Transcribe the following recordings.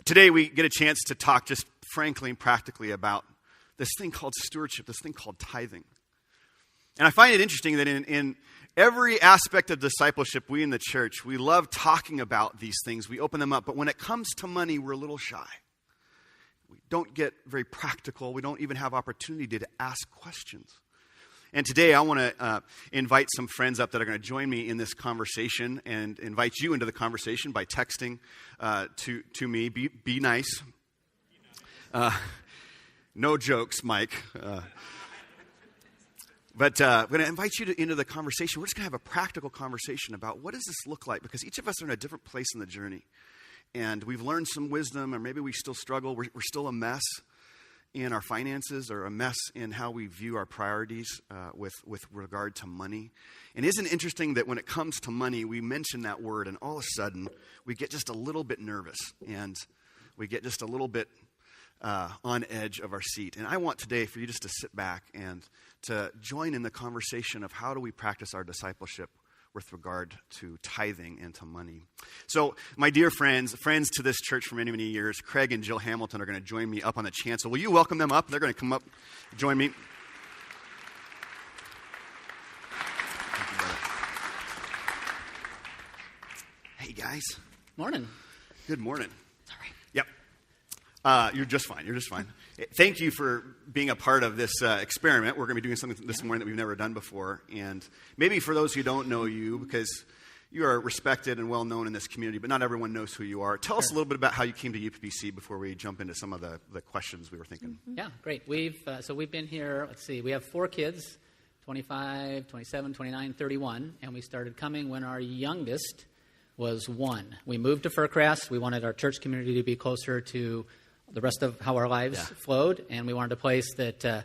Today we get a chance to talk just frankly and practically about this thing called stewardship, this thing called tithing. And I find it interesting that in every aspect of discipleship, we in the church, we love talking about these things. We open them up. But when it comes to money, we're a little shy. We don't get very practical. We don't even have opportunity to ask questions. And today I want to invite some friends up that are going to join me in this conversation and invite you into the conversation by texting to me. Be nice. No jokes, Mike. But I'm going to invite you into the conversation. We're just going to have a practical conversation about what does this look like? Because each of us are in a different place in the journey. And we've learned some wisdom, or maybe we still struggle. We're still a mess in our finances, or a mess in how we view our priorities with regard to money. And isn't it interesting that when it comes to money, we mention that word, and all of a sudden, we get just a little bit nervous, and we get just a little bit on edge of our seat. And I want today for you just to sit back and to join in the conversation of how do we practice our discipleship with regard to tithing and to money. So my dear friends to this church for many, many years, Craig and Jill Hamilton are going to join me up on the chancel. Will you welcome them up? They're going to come up, join me. Hey, guys. Morning. Good morning. Sorry. Yep. You're just fine. Thank you for being a part of this experiment. We're going to be doing something this morning that we've never done before. And maybe for those who don't know you, because you are respected and well known in this community, but not everyone knows who you are. Tell us a little bit about how you came to UPPC before we jump into some of the questions we were thinking. Yeah, great. We've been here, we have 4 kids, 25, 27, 29, 31, and we started coming when our youngest was 1. We moved to Fircrest. We wanted our church community to be closer to the rest of how our lives flowed, and we wanted a place that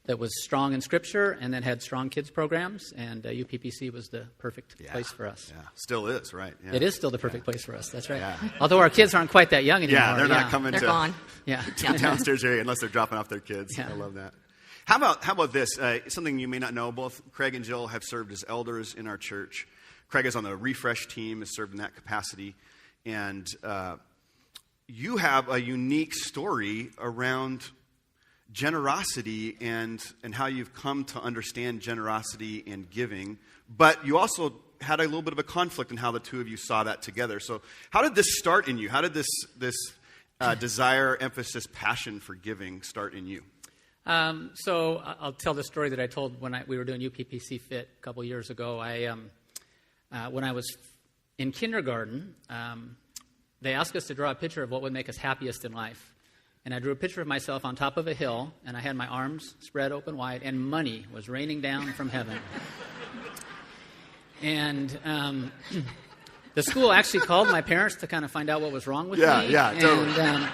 was strong in Scripture and that had strong kids programs, and UPPC was the perfect place for us. Yeah, still is, right? Yeah. It is still the perfect place for us, that's right. Yeah. Although our kids aren't quite that young anymore. Yeah, they're not coming they're to gone. the downstairs area unless they're dropping off their kids. Yeah. I love that. How about this? Something you may not know, both Craig and Jill have served as elders in our church. Craig is on the Refresh team, has served in that capacity, and you have a unique story around generosity and how you've come to understand generosity and giving, but you also had a little bit of a conflict in how the two of you saw that together. So how did this start in you? How did this desire, emphasis, passion for giving start in you? So I'll tell the story that I told when we were doing UPPC Fit a couple years ago. When I was in kindergarten, they asked us to draw a picture of what would make us happiest in life. And I drew a picture of myself on top of a hill, and I had my arms spread open wide, and money was raining down from heaven. And the school actually called my parents to kind of find out what was wrong with me. Yeah, totally.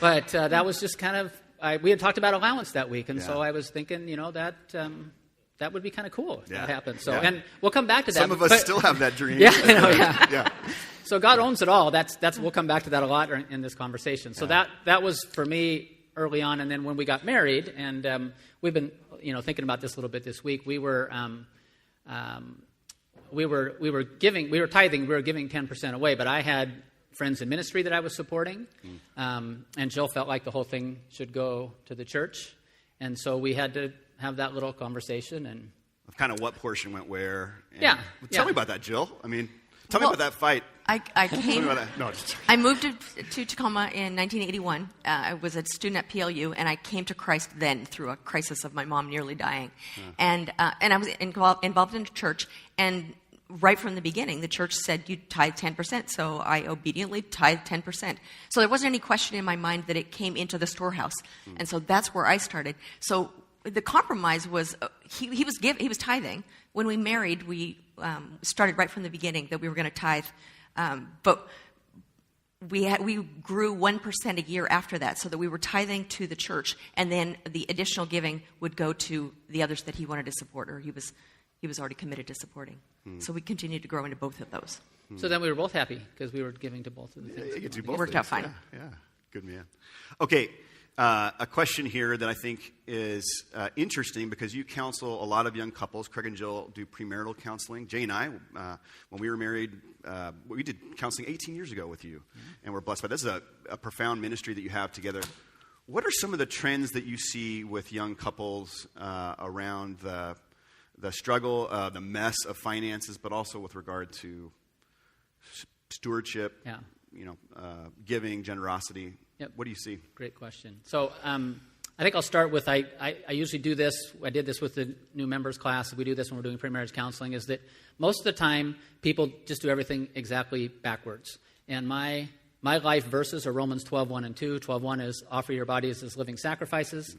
But that was just kind of, we had talked about allowance that week, and so I was thinking, that would be kind of cool if that happened. So, and we'll come back to that. Some of us still have that dream. Yeah. So God owns it all. That's we'll come back to that a lot in this conversation. So that was for me early on, and then when we got married, and we've been thinking about this a little bit this week. We were tithing. We were giving 10% away, but I had friends in ministry that I was supporting, and Jill felt like the whole thing should go to the church, and so we had to have that little conversation and of kind of what portion went where. Tell me about that, Jill. I mean, tell me about that fight. I came. No, I moved to Tacoma in 1981. I was a student at PLU, and I came to Christ then through a crisis of my mom nearly dying, and I was involved in a church. And right from the beginning, the church said you tithe 10%, so I obediently tithed 10%. So there wasn't any question in my mind that it came into the storehouse, and so that's where I started. So the compromise was he was tithing. When we married, we started right from the beginning that we were going to tithe, but we grew 1% a year after that, so that we were tithing to the church, and then the additional giving would go to the others that he wanted to support, or he was already committed to supporting. So we continued to grow into both of those. So then we were both happy because we were giving to both of the things. You get to do both It worked out fine. Yeah, good man. Okay. A question here that I think is interesting because you counsel a lot of young couples. Craig and Jill do premarital counseling. Jay and I, when we were married, we did counseling 18 years ago with you, and we're blessed by that. This is a profound ministry that you have together. What are some of the trends that you see with young couples around the struggle, the mess of finances, but also with regard to stewardship, giving, generosity? Yep. What do you see? Great question. So I think I'll start with, I usually do this. I did this with the new members class. We do this when we're doing pre-marriage counseling, is that most of the time people just do everything exactly backwards. And my life verses are Romans 12:1 and 2. 12:1 is offer your bodies as living sacrifices.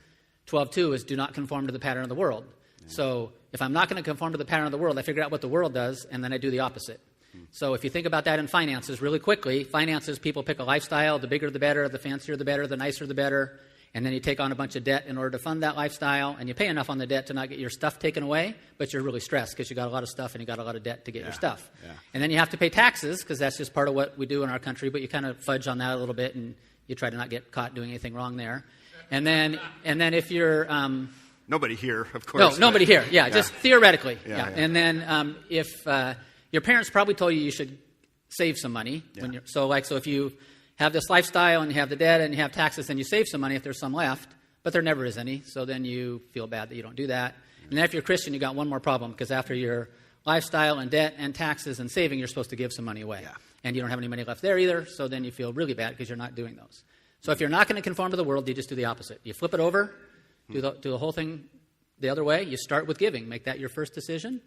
12:2 is do not conform to the pattern of the world. Yeah. So if I'm not going to conform to the pattern of the world, I figure out what the world does, and then I do the opposite. So if you think about that in finances really quickly, finances, people pick a lifestyle. The bigger the better, the fancier the better, the nicer the better. And then you take on a bunch of debt in order to fund that lifestyle, and you pay enough on the debt to not get your stuff taken away, but you're really stressed because you got a lot of stuff and you got a lot of debt to get your stuff. Yeah. And then you have to pay taxes because that's just part of what we do in our country, but you kind of fudge on that a little bit and you try to not get caught doing anything wrong there. And then if you're... nobody here, of course. No, nobody here. Yeah, just theoretically. Yeah. And then if... your parents probably told you should save some money. Yeah. So if you have this lifestyle and you have the debt and you have taxes, then you save some money if there's some left, but there never is any. So then you feel bad that you don't do that. Yeah. And then if you're Christian, you got one more problem because after your lifestyle and debt and taxes and saving, you're supposed to give some money away. Yeah. And you don't have any money left there either, so then you feel really bad because you're not doing those. So if you're not going to conform to the world, you just do the opposite. You flip it over, do the whole thing the other way. You start with giving. Make that your first decision.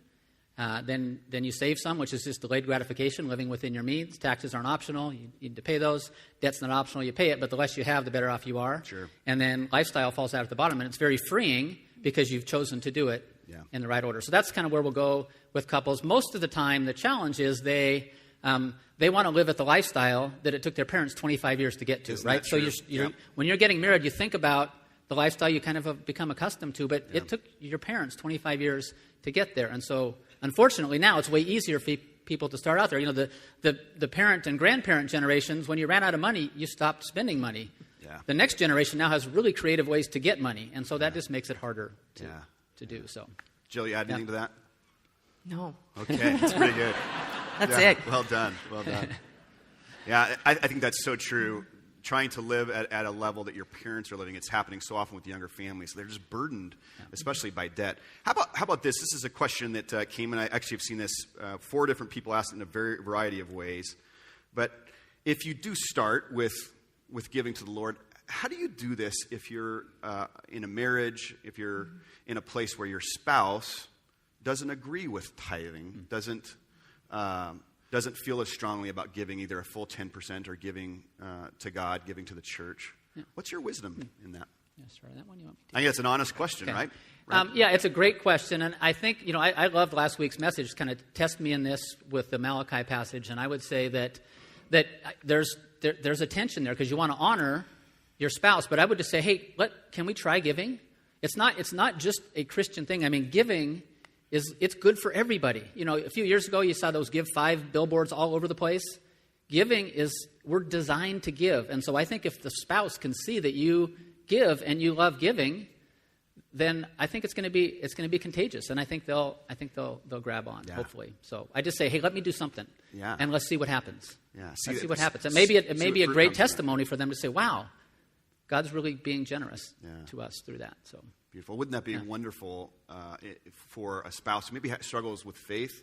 Then you save some, which is just delayed gratification, living within your means. Taxes aren't optional. You need to pay those. Debt's not optional. You pay it, but the less you have, the better off you are. Sure. And then lifestyle falls out at the bottom, and it's very freeing because you've chosen to do it in the right order. So that's kind of where we'll go with couples. Most of the time, the challenge is they want to live at the lifestyle that it took their parents 25 years to get to, Isn't right? that So true? When you're getting married, you think about the lifestyle you kind of have become accustomed to, but it took your parents 25 years to get there. And so, unfortunately, now it's way easier for people to start out there. The parent and grandparent generations, when you ran out of money, you stopped spending money. Yeah. The next generation now has really creative ways to get money, and so that just makes it harder to do. So, Jill, you add anything to that? No. Okay, that's pretty good. That's it. Well done. Yeah, I think that's so true. Trying to live at a level that your parents are living, it's happening so often with the younger families. They're just burdened, especially by debt. How about this? This is a question that came in. I actually have seen this 4 different people asked it in a variety of ways. But if you do start with giving to the Lord, how do you do this if you're in a marriage, if you're in a place where your spouse doesn't agree with tithing, doesn't feel as strongly about giving either a full 10% or giving to God, giving to the church? Yeah. What's your wisdom in that? Yeah, sorry, that one you want I think that's an honest question, okay. Right? Yeah, it's a great question. And I think, I loved last week's message, kind of test me in this with the Malachi passage. And I would say that there's a tension there because you want to honor your spouse. But I would just say, hey, can we try giving? It's not just a Christian thing. I mean, giving it's good for everybody. A few years ago, you saw those Give 5 billboards all over the place. Giving we're designed to give. And so I think if the spouse can see that you give and you love giving, then I think it's going to be contagious. And I think they'll grab on, hopefully. So I just say, hey, let me do something. Yeah. And let's see what happens. Yeah. Let's see what happens. And maybe it may be a great testimony for them to say, wow, God's really being generous to us through that. So beautiful. Wouldn't that be wonderful for a spouse who maybe struggles with faith,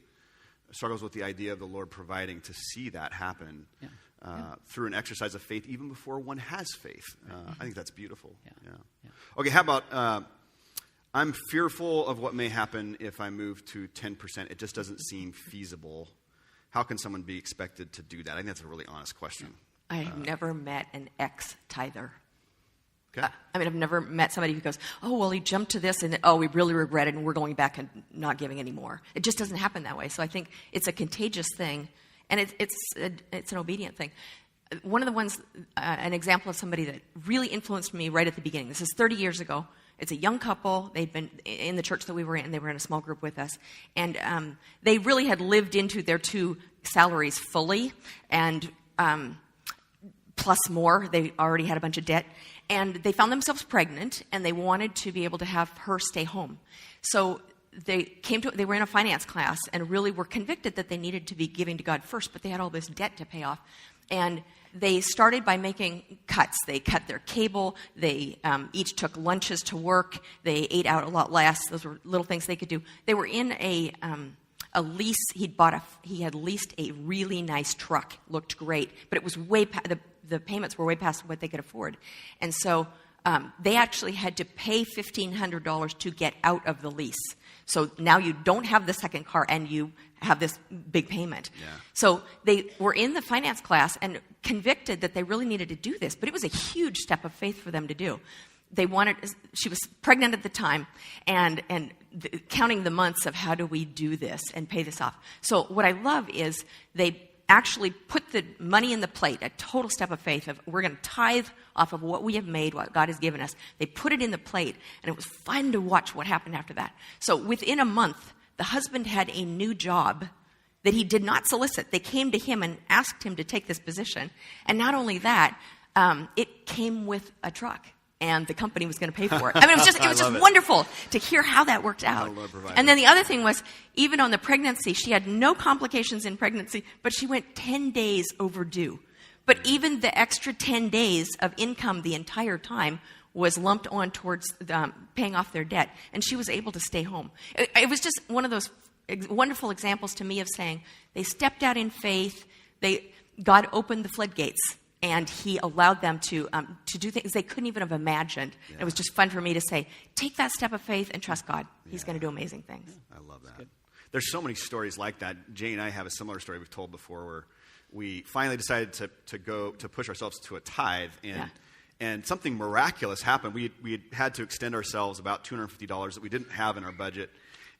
struggles with the idea of the Lord providing, to see that happen through an exercise of faith even before one has faith? I think that's beautiful. Yeah. Okay, how about I'm fearful of what may happen if I move to 10%. It just doesn't seem feasible. How can someone be expected to do that? I think that's a really honest question. I have never met an ex-tither. Okay. I've never met somebody who goes, oh, well, he jumped to this, and we really regret it, and we're going back and not giving anymore. It just doesn't happen that way. So I think it's a contagious thing, and it's an obedient thing. One of the ones, an example of somebody that really influenced me right at the beginning. This is 30 years ago. It's a young couple. They'd been in the church that we were in. They were in a small group with us. And they really had lived into their 2 salaries fully and plus more. They already had a bunch of debt. And they found themselves pregnant, and they wanted to be able to have her stay home. So they were in a finance class and really were convicted that they needed to be giving to God first, but they had all this debt to pay off. And they started by making cuts. They cut their cable. They each took lunches to work. They ate out a lot less. Those were little things they could do. They were in a lease. He had leased a really nice truck. Looked great, but it was the payments were way past what they could afford. And so they actually had to pay $1,500 to get out of the lease. So now you don't have the second car and you have this big payment. Yeah. So they were in the finance class and convicted that they really needed to do this, but it was a huge step of faith for them to do. She was pregnant at the time and counting the months of how do we do this and pay this off. So what I love is they actually put the money in the plate, a total step of faith of we're going to tithe off of what we have made, what God has given us. They put it in the plate, and it was fun to watch what happened after that. So within a month, the husband had a new job that he did not solicit. They came to him and asked him to take this position. And not only that, it came with a truck. And the company was going to pay for it. I mean, it was just wonderful to hear how that worked out. And then the other thing was, even on the pregnancy, she had no complications in pregnancy, but she went 10 days overdue. But even the extra 10 days of income the entire time was lumped on towards paying off their debt, and she was able to stay home. It was just one of those wonderful examples to me of saying they stepped out in faith. God opened the floodgates. And he allowed them to do things they couldn't even have imagined. Yeah. It was just fun for me to say, take that step of faith and trust God. He's going to do amazing things. I love that. There's so many stories like that. Jay and I have a similar story we've told before where we finally decided to push ourselves to a tithe. And something miraculous happened. We had to extend ourselves about $250 that we didn't have in our budget.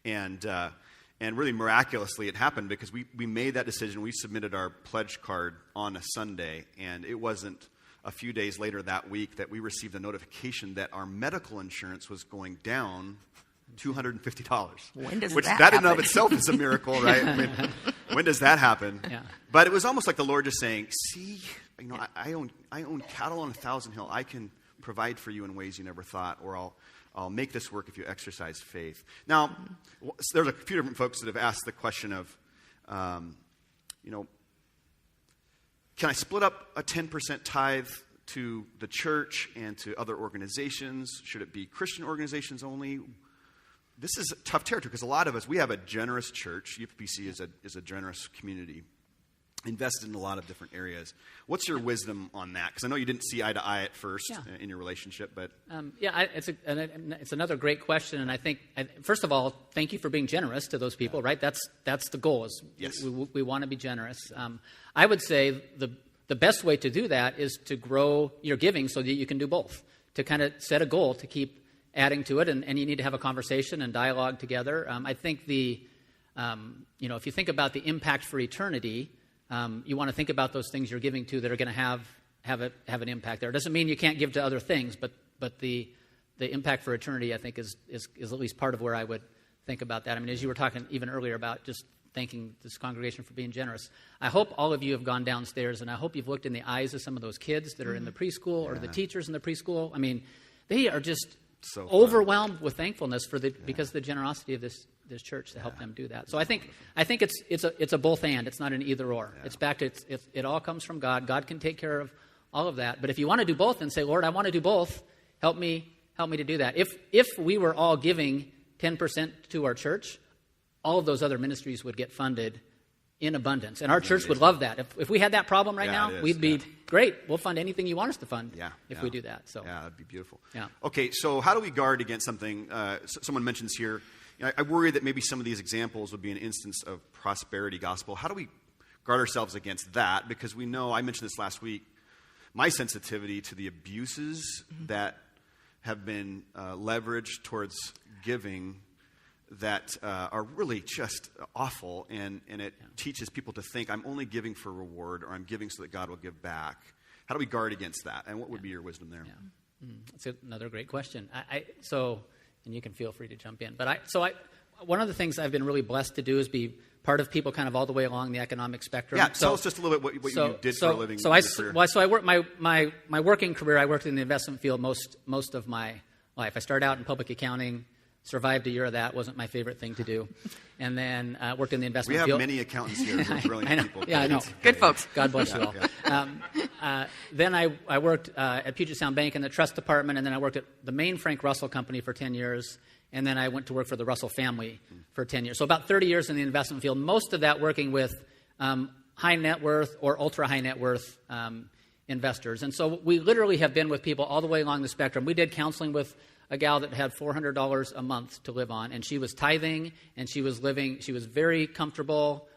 And really miraculously it happened because we made that decision. We submitted our pledge card on a Sunday, and it wasn't a few days later that week that we received a notification that our medical insurance was going down $250. When does which that that happen? in and of itself is a miracle, right? I mean, when does that happen? Yeah. But it was almost like the Lord just saying, see, I own cattle on 1,000 hill. I can provide for you in ways you never thought, or I'll make this work if you exercise faith. Now, there's a few different folks that have asked the question of, can I split up a 10% tithe to the church and to other organizations? Should it be Christian organizations only? This is tough territory because a lot of us, we have a generous church. UPC is a generous community, invested in a lot of different areas. What's your wisdom on that? Because I know you didn't see eye to eye at first in your relationship, but it's another great question, and I think first of all, thank you for being generous to those people. Right? That's the goal. Yes. We want to be generous. I would say the best way to do that is to grow your giving so that you can do both. To kind of set a goal to keep adding to it, and you need to have a conversation and dialogue together. I think if you think about the impact for eternity. You want to think about those things you're giving to that are going to have an impact there. It doesn't mean you can't give to other things, but the impact for eternity, I think, is at least part of where I would think about that. I mean, as you were talking even earlier about just thanking this congregation for being generous, I hope all of you have gone downstairs, and I hope you've looked in the eyes of some of those kids that are in the preschool or the teachers in the preschool. I mean, they are just overwhelmed with thankfulness because of the generosity of this church to help them do that. So I think it's a both and. It's not an either or. Yeah. It's back to it all comes from God. God can take care of all of that. But if you want to do both and say, Lord, I want to do both, help me to do that. If we were all giving 10% to our church, all of those other ministries would get funded in abundance. And our church would love that. If we had that problem right now, we'd be great. We'll fund anything you want us to fund if we do that. So that'd be beautiful. Yeah. Okay, so how do we guard against something? Someone mentions here, I worry that maybe some of these examples would be an instance of prosperity gospel. How do we guard ourselves against that? Because we know, I mentioned this last week, my sensitivity to the abuses that have been leveraged towards giving that are really just awful, and it teaches people to think I'm only giving for reward, or I'm giving so that God will give back. How do we guard against that, and what would be your wisdom there? Yeah. That's another great question. And you can feel free to jump in. But one of the things I've been really blessed to do is be part of people kind of all the way along the economic spectrum. Yeah, tell us just a little bit what you did for a living. So I worked my working career. I worked in the investment field most of my life. I started out in public accounting. Survived a year of that. Wasn't my favorite thing to do. And then worked in the investment field. We have many accountants here who are brilliant people. Yeah, I know. Good folks. God bless you all. Then I worked at Puget Sound Bank in the trust department, and then I worked at the main Frank Russell Company for 10 years, and then I went to work for the Russell family for 10 years. So about 30 years in the investment field, most of that working with high net worth or ultra high net worth investors. And so we literally have been with people all the way along the spectrum. We did counseling with a gal that had $400 a month to live on, and she was tithing, and she was very comfortable.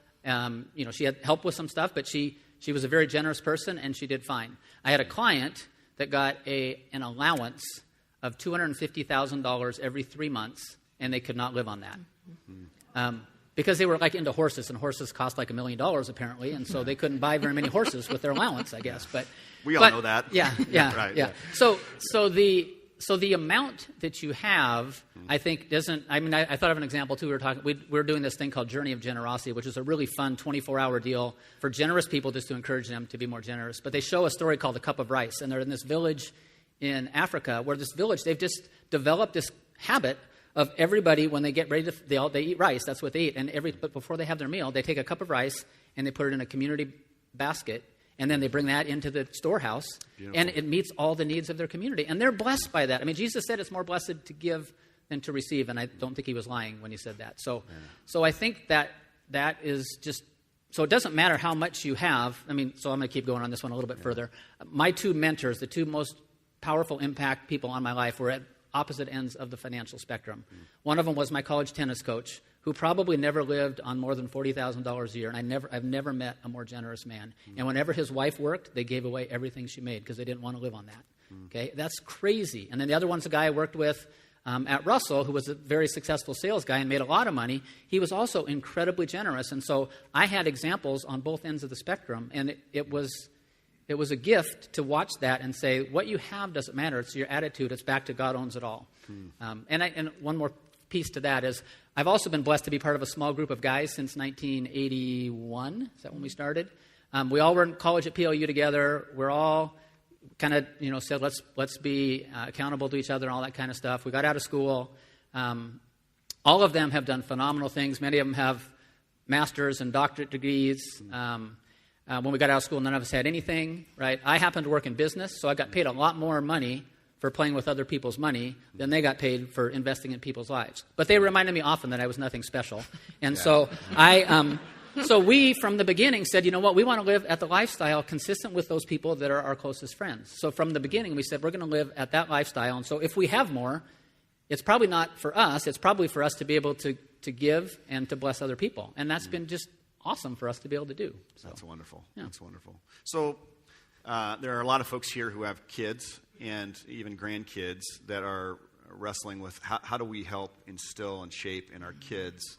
She had help with some stuff, but she was a very generous person, and she did fine. I had a client that got an allowance of $250,000 every 3 months, and they could not live on that. Because they were like into horses, and horses cost like $1 million apparently, and so they couldn't buy very many horses with their allowance, I guess. But we all know that. Yeah. Right, yeah. So the amount that you have, I think, doesn't. I mean, I thought of an example too. We were doing this thing called Journey of Generosity, which is a really fun 24-hour deal for generous people, just to encourage them to be more generous. But they show a story called The Cup of Rice, and they're in this village in Africa, where this village, they've just developed this habit of everybody, when they get ready they eat rice. That's what they eat. But before they have their meal, they take a cup of rice and they put it in a community basket, and then they bring that into the storehouse. Beautiful. And it meets all the needs of their community. And they're blessed by that. I mean, Jesus said it's more blessed to give than to receive, and I don't think he was lying when he said that. So I think that is just. So it doesn't matter how much you have. I mean, so I'm going to keep going on this one a little bit further. My two mentors, the two most powerful impact people on my life, were at opposite ends of the financial spectrum. One of them was my college tennis coach, who probably never lived on more than $40,000 a year, and I've never met a more generous man. And whenever his wife worked, they gave away everything she made because they didn't want to live on that. Okay, that's crazy. And then the other one's a guy I worked with at Russell, who was a very successful sales guy and made a lot of money. He was also incredibly generous, and so I had examples on both ends of the spectrum, and it was a gift to watch that and say, what you have doesn't matter. It's your attitude. It's back to God owns it all. And one more piece to that is I've also been blessed to be part of a small group of guys since 1981. Is that when we started? We all were in college at PLU together. We're all kind of, said, let's be accountable to each other and all that kind of stuff. We got out of school. All of them have done phenomenal things. Many of them have master's and doctorate degrees. When we got out of school, none of us had anything, right? I happened to work in business, so I got paid a lot more money for playing with other people's money than they got paid for investing in people's lives. But they reminded me often that I was nothing special. And so so we, from the beginning, said, you know what, we want to live at the lifestyle consistent with those people that are our closest friends. So from the beginning, we said, we're going to live at that lifestyle. And so if we have more, it's probably not for us. It's probably for us to be able to give and to bless other people. And that's been just awesome for us to be able to do. So. That's wonderful. Yeah. That's wonderful. So there are a lot of folks here who have kids and even grandkids that are wrestling with how do we help instill and shape in our kids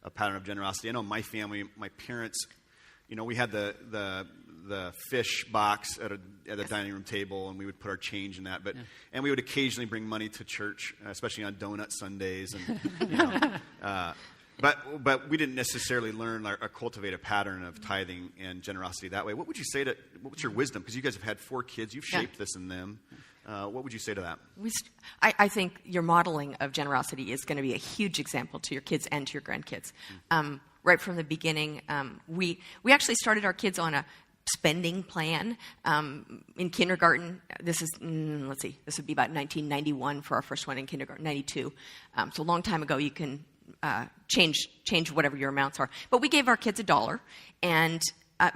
a pattern of generosity. I know my family, my parents, we had the fish box at a dining room table, and we would put our change in that. And we would occasionally bring money to church, especially on donut Sundays, and But we didn't necessarily learn or cultivate a pattern of tithing and generosity that way. What would you say what's your wisdom? Because you guys have had 4 kids. You've shaped this in them. What would you say to that? I think your modeling of generosity is going to be a huge example to your kids and to your grandkids. Right from the beginning, we actually started our kids on a spending plan in kindergarten. This is, this would be about 1991 for our first one in kindergarten, 92. So a long time ago. You can change whatever your amounts are. But we gave our kids $1, and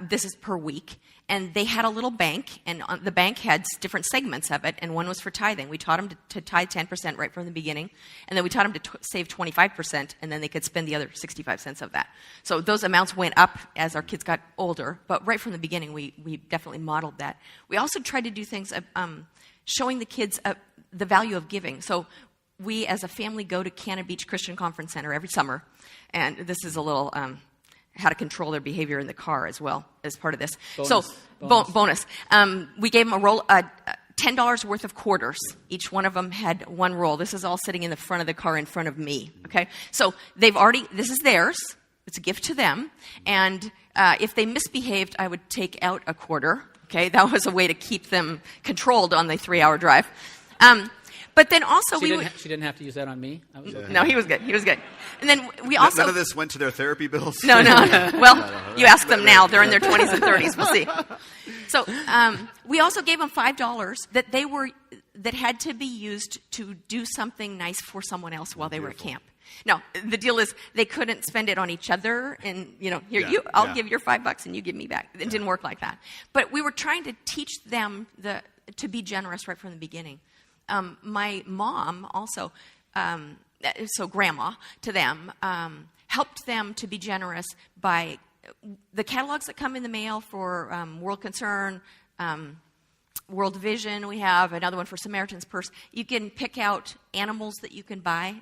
this is per week. And they had a little bank, and the bank had different segments of it, and one was for tithing. We taught them to tithe 10% right from the beginning, and then we taught them to save 25%, and then they could spend the other 65 cents of that. So those amounts went up as our kids got older, but right from the beginning, we definitely modeled that. We also tried to do things showing the kids the value of giving. So we, as a family, go to Cannon Beach Christian Conference Center every summer, and this is a little how to control their behavior in the car as well as part of this. Bonus. We gave them a roll, $10 worth of quarters. Each one of them had one roll. This is all sitting in the front of the car in front of me. Okay, so this is theirs. it's a gift to them. And if they misbehaved, I would take out a quarter. Okay, that was a way to keep them controlled on the 3-hour drive. But then also she didn't have to use that on me. I was okay. No, he was good. He was good. And then we also none of this went to their therapy bills. No. Well, you ask them now; they're in their 20s and 30s. We'll see. So we also gave them $5 that had to be used to do something nice for someone else while they were at camp. No, the deal is they couldn't spend it on each other, and I'll give your $5 and you give me back. It didn't work like that. But we were trying to teach them to be generous right from the beginning. My mom also, so grandma to them, helped them to be generous by the catalogs that come in the mail for World Concern, World Vision. We have another one for Samaritan's Purse. You can pick out animals that you can buy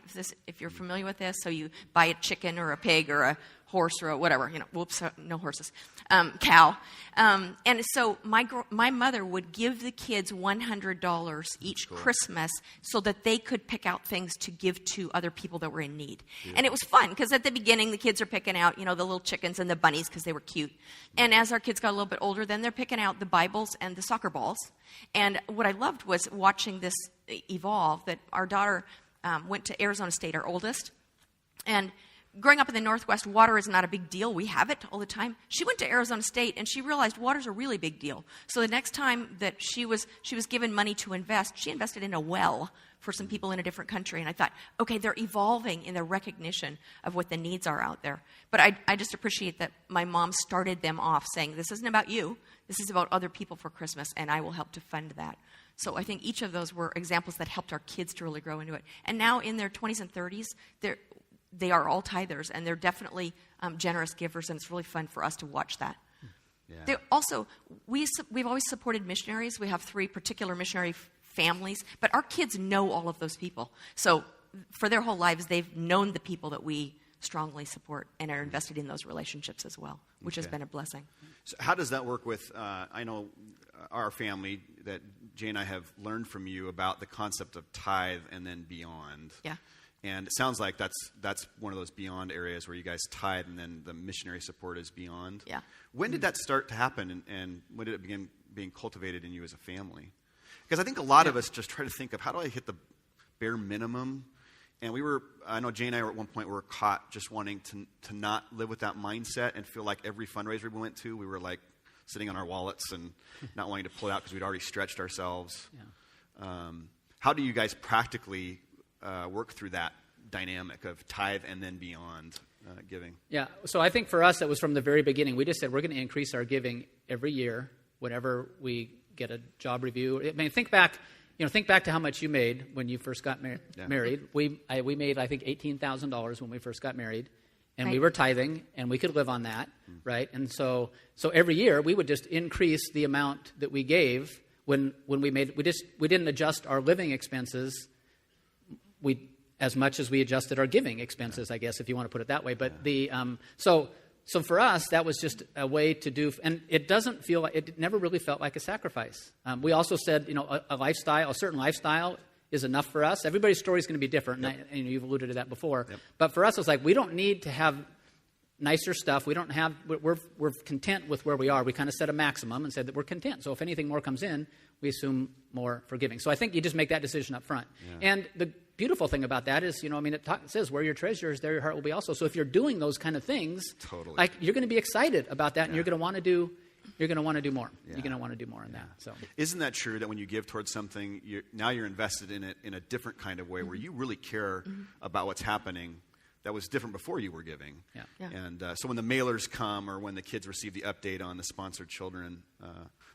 if you're familiar with this. So you buy a chicken or a pig or a horse or a whatever. Whoops, no horses. Cow. And so my mother would give the kids $100 each Christmas so that they could pick out things to give to other people that were in need. Yeah. And it was fun because at the beginning the kids are picking out, the little chickens and the bunnies because they were cute. And as our kids got a little bit older, then they're picking out the Bibles and the soccer balls. And what I loved was watching this evolve, that our daughter went to Arizona State, our oldest, and growing up in the Northwest, water is not a big deal. We have it all the time. She went to Arizona State, and she realized water's a really big deal. So the next time that she was given money to invest, she invested in a well for some people in a different country. And I thought, okay, they're evolving in their recognition of what the needs are out there. But I just appreciate that my mom started them off saying, this isn't about you. This is about other people for Christmas, and I will help to fund that. So I think each of those were examples that helped our kids to really grow into it. And now in their 20s and 30s, they are all tithers, and they're definitely generous givers, and it's really fun for us to watch that. Yeah. We've always supported missionaries. We have 3 particular missionary families, but our kids know all of those people. So for their whole lives, they've known the people that we strongly support and are invested in those relationships as well, which has been a blessing. So how does that work with, I know our family, that Jay and I have learned from you about the concept of tithe and then beyond. Yeah. And it sounds like that's one of those beyond areas where you guys tithe and then the missionary support is beyond. Yeah. When did that start to happen, and when did it begin being cultivated in you as a family? Because I think a lot of us just try to think of, how do I hit the bare minimum? And I know Jay and I were at one point, we were caught just wanting to not live with that mindset and feel like every fundraiser we went to, we were like sitting on our wallets and not wanting to pull it out because we'd already stretched ourselves. Yeah. How do you guys practically work through that dynamic of tithe and then beyond giving? Yeah, so I think for us, it was from the very beginning. We just said we're going to increase our giving every year whenever we get a job review. I mean, think back to how much you made when you first got married. We made, I think, $18,000 when we first got married, and we were tithing, and we could live on that, right? And so every year we would just increase the amount that we gave when we made. We didn't adjust our living expenses as much as we adjusted our giving expenses, I guess, if you want to put it that way. But so for us, that was just a way to do, and it never really felt like a sacrifice. We also said, a certain lifestyle is enough for us. Everybody's story is going to be different, and you've alluded to that before. Yep. But for us, it was like, we don't need to have nicer stuff. We're content with where we are. We kind of set a maximum and said that we're content. So if anything more comes in, we assume more for giving. So I think you just make that decision up front. Yeah. And the beautiful thing about that is, it says where your treasure is, there your heart will be also. So if you're doing those kind of things, like, you're going to be excited about that, and you're going to want to do more. Yeah. You're going to want to do more in that. So isn't that true that when you give towards something, you're invested in it in a different kind of way, where you really care about what's happening that was different before you were giving? Yeah. Yeah. And so when the mailers come, or when the kids receive the update on the sponsored children,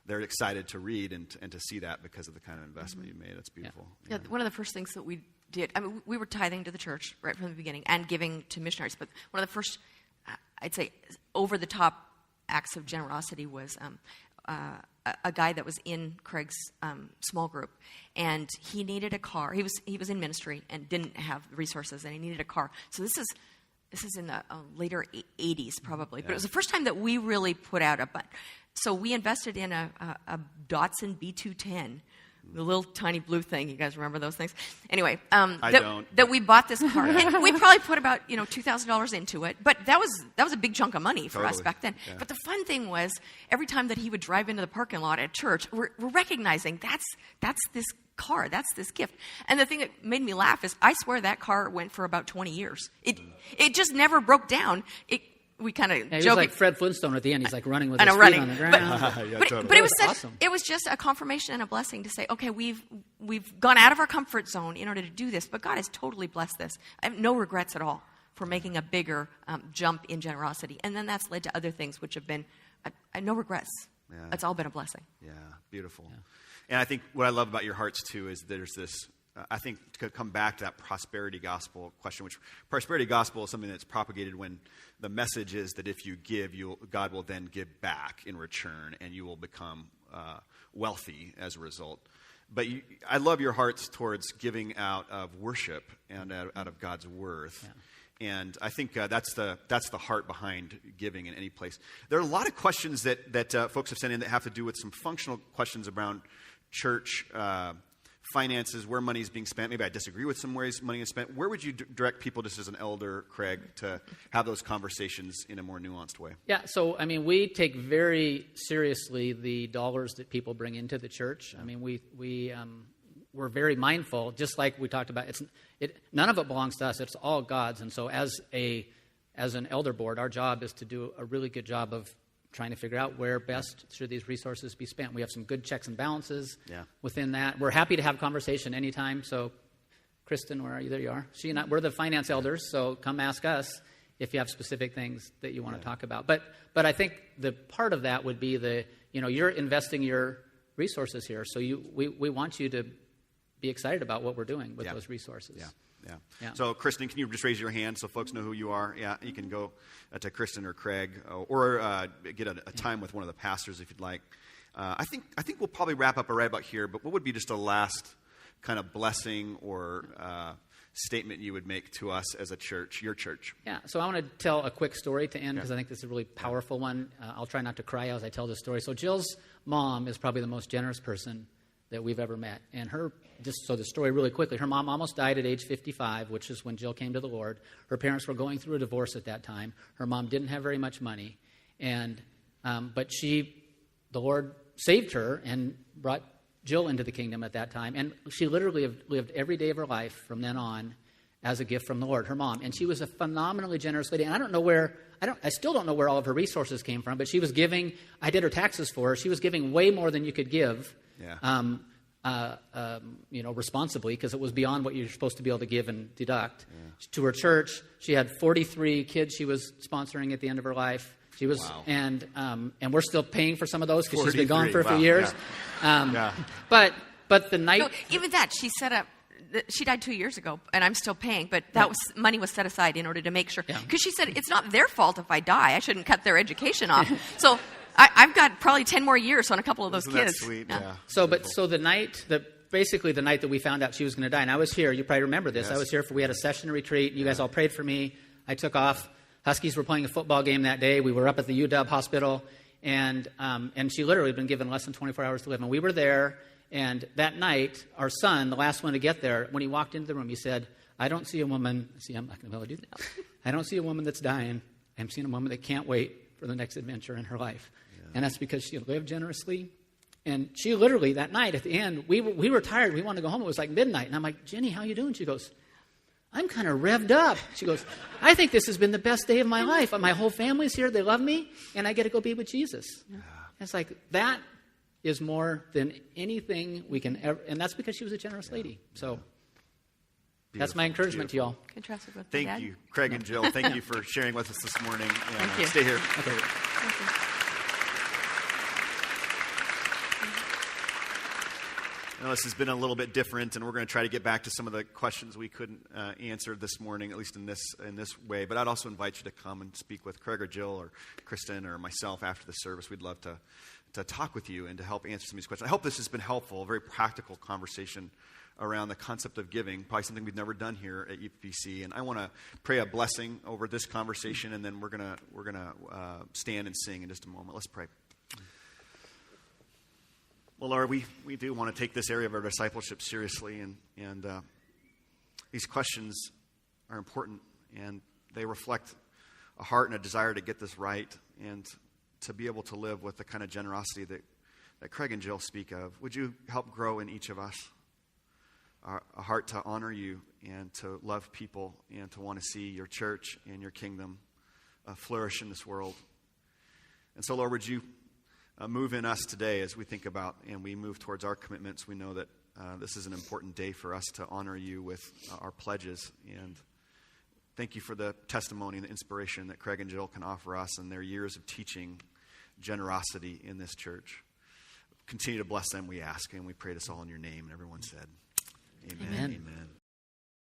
they're excited to read and to see that because of the kind of investment you made. That's beautiful. Yeah. One of the first things that we did, we were tithing to the church right from the beginning and giving to missionaries. But one of the first, I'd say, over-the-top acts of generosity was a guy that was in Craig's small group, and he needed a car. He was in ministry and didn't have resources, and he needed a car. So this is in the later 80s probably, but it was the first time that we really put out so we invested in a Datsun B210 The little tiny blue thing. You guys remember those things? Anyway, I don't. That we bought this car. And we probably put about $2,000 into it. But that was a big chunk of money for us back then. Yeah. But the fun thing was, every time that he would drive into the parking lot at church, we're recognizing that's this car, that's this gift. And the thing that made me laugh is, I swear that car went for about 20 years. It just never broke down. We kind of Yeah, he was joke like Fred Flintstone at the end. He's like running with I his know, feet running. on the ground. But it was such, awesome. It was just a confirmation and a blessing to say, okay, we've gone out of our comfort zone in order to do this, but God has totally blessed this. I have no regrets at all for making a bigger jump in generosity. And then that's led to other things which have been no regrets. Yeah. It's all been a blessing. Yeah, beautiful. Yeah. And I think what I love about your hearts, too, is there's this, I think, to come back to that prosperity gospel question, which prosperity gospel is something that's propagated when the message is that if you give, God will then give back in return, and you will become wealthy as a result. But I love your hearts towards giving out of worship and out of God's worth. Yeah. And I think that's the heart behind giving in any place. There are a lot of questions that folks have sent in that have to do with some functional questions around church finances, where money is being spent. Maybe I disagree with some ways money is spent. Where would you direct people, just as an elder, Craig, to have those conversations in a more nuanced way? Yeah, so, I mean, we take very seriously the dollars that people bring into the church. I mean, we're very mindful, just like we talked about. None of it belongs to us. It's all God's. And so as an elder board, our job is to do a really good job of trying to figure out where best should these resources be spent. We have some good checks and balances within that. We're happy to have conversation anytime. So, Kristen, where are you? There you are. She and I, we're the finance elders, so come ask us if you have specific things that you want to talk about. But I think the part of that would be you're investing your resources here, so we want you to be excited about what we're doing with those resources. Yeah. So, Kristen, can you just raise your hand so folks know who you are? Yeah, you can go to Kristen or Craig, or get a time with one of the pastors if you'd like. I think we'll probably wrap up right about here. But what would be just a last kind of blessing or statement you would make to us as a church, your church? Yeah. So I want to tell a quick story to end because I think this is a really powerful one. I'll try not to cry as I tell this story. So Jill's mom is probably the most generous person that we've ever met. And just so the story really quickly, her mom almost died at age 55, which is when Jill came to the Lord. Her parents were going through a divorce at that time. Her mom didn't have very much money. And but the Lord saved her and brought Jill into the kingdom at that time. And she literally lived every day of her life from then on as a gift from the Lord, her mom. And she was a phenomenally generous lady. And I still don't know where all of her resources came from, but she was giving, I did her taxes for her. She was giving way more than you could give. Responsibly, because it was beyond what you're supposed to be able to give and deduct. Yeah. To her church, she had 43 kids she was sponsoring at the end of her life. She was, and we're still paying for some of those because she's been gone for a few years. Yeah. But the night, even that she set up. She died 2 years ago, and I'm still paying. But money was set aside in order to make sure, because she said it's not their fault if I die. I shouldn't cut their education off. So. I've got probably 10 more years on a couple of those kids. That sweet? Yeah. So the night that we found out she was going to die, and I was here. You probably remember this. Yes. I was here we had a session retreat. You guys all prayed for me. I took off. Huskies were playing a football game that day. We were up at the UW hospital, and she literally had been given less than 24 hours to live. And we were there. And that night, our son, the last one to get there, when he walked into the room, he said, "I don't see a woman. See, I'm not going to be able to do that. I don't see a woman that's dying. I'm seeing a woman that can't wait for the next adventure in her life." And that's because she lived generously. And she literally, that night at the end, we were tired. We wanted to go home. It was like midnight. And I'm like, "Jenny, how you doing?" She goes, "I'm kind of revved up." She goes, "I think this has been the best day of my life. My whole family's here. They love me. And I get to go be with Jesus." Yeah. It's like, that is more than anything we can ever. And that's because she was a generous lady. So that's my encouragement to y'all. Contrasted with Thank you, Craig and Jill. Thank you for sharing with us this morning. Thank you. Stay here. Okay. Thank you. Now, this has been a little bit different, and we're going to try to get back to some of the questions we couldn't answer this morning, at least in this way. But I'd also invite you to come and speak with Craig or Jill or Kristen or myself after the service. We'd love to talk with you and to help answer some of these questions. I hope this has been helpful, a very practical conversation around the concept of giving, probably something we've never done here at UPC. And I want to pray a blessing over this conversation, and then we're gonna stand and sing in just a moment. Let's pray. Well, Lord, we do want to take this area of our discipleship seriously, and these questions are important, and they reflect a heart and a desire to get this right and to be able to live with the kind of generosity that Craig and Jill speak of. Would you help grow in each of us a heart to honor you and to love people and to want to see your church and your kingdom flourish in this world? And so, Lord, would you move in us today as we think about and we move towards our commitments? We know that this is an important day for us to honor you with our pledges. And thank you for the testimony and the inspiration that Craig and Jill can offer us and their years of teaching generosity in this church. Continue to bless them, we ask, and we pray this all in your name. And everyone said, amen. Amen. Amen.